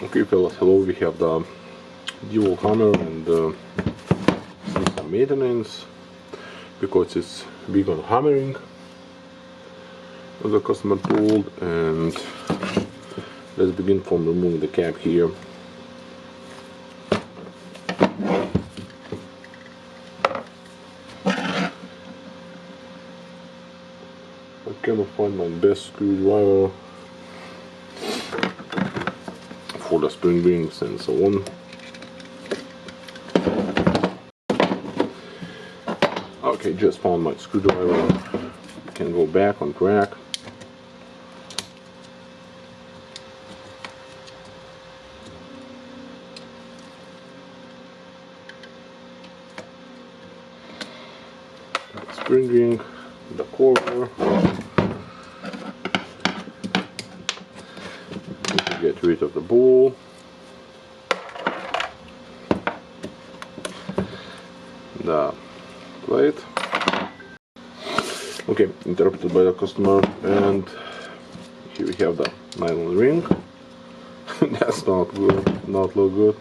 Okay fellas, hello, we have the Dewalt hammer and some maintenance because it's big on hammering, as the customer told. And let's begin from removing the cap here. I cannot find my best screwdriver for the spring rings and so on. Okay, just found my screwdriver. Can go back on track. Spring ring, the corner. Get rid of the ball. The plate. Okay, interrupted by the customer, and here we have the nylon ring. That's not good, not look good.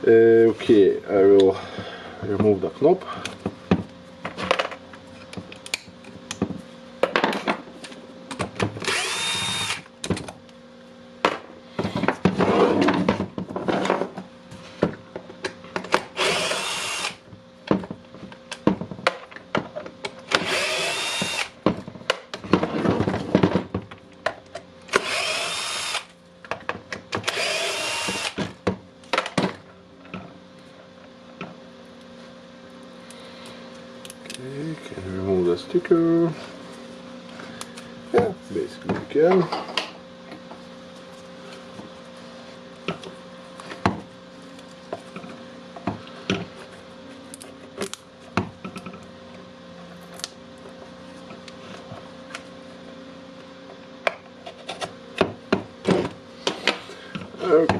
Okay, I will remove the knob. Okay, can remove the sticker. Yeah, basically we can.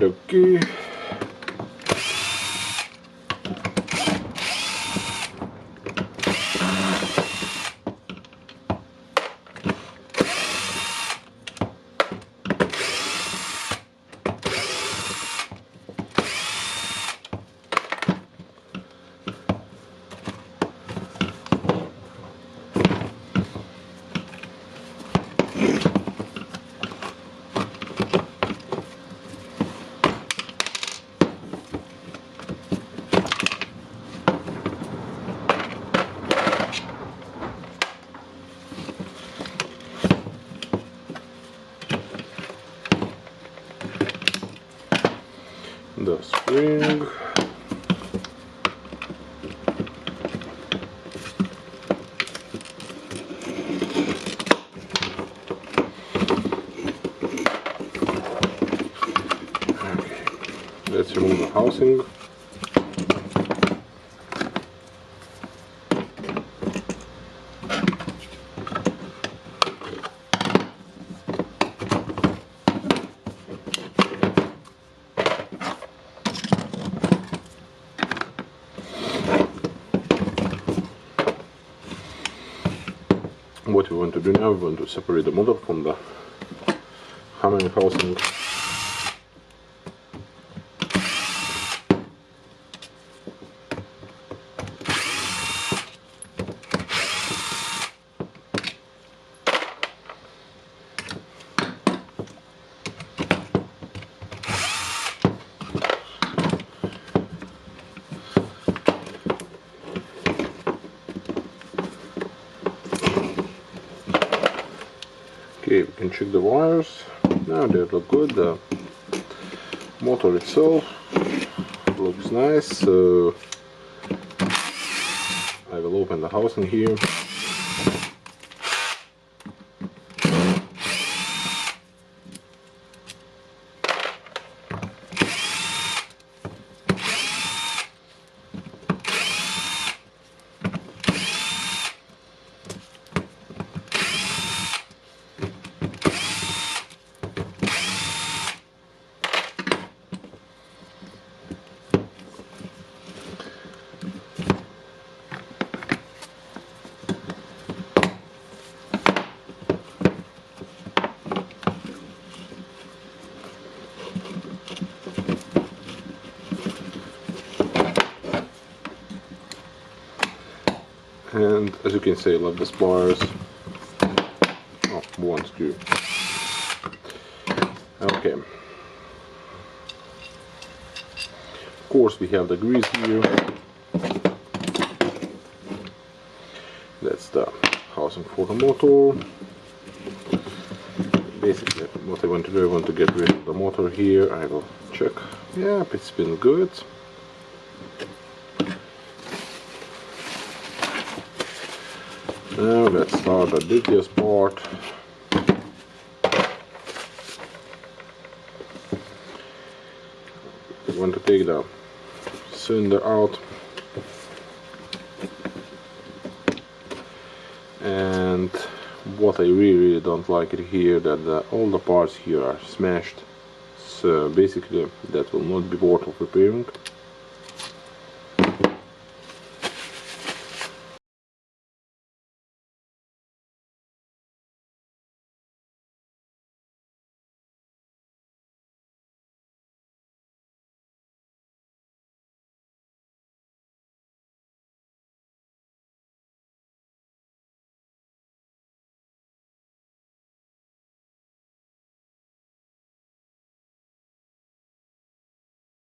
Okay. The spring. Okay, let's remove the housing. What we want to do now, we want to separate the motor from the hammering housing. Okay, we can check the wires. Now they look good. The motor itself looks nice. I will open the housing here. And as you can see, I love the pliers. Oh, one screw. Okay. Of course, we have the grease here. That's the housing for the motor. Basically, what I want to do, I want to get rid of the motor here. I will check. Yeah, it's been good. Now let's start the dirtiest part. I want to take the cylinder out, and what I really don't like it here, that all the parts here are smashed, so basically that will not be worth of repairing.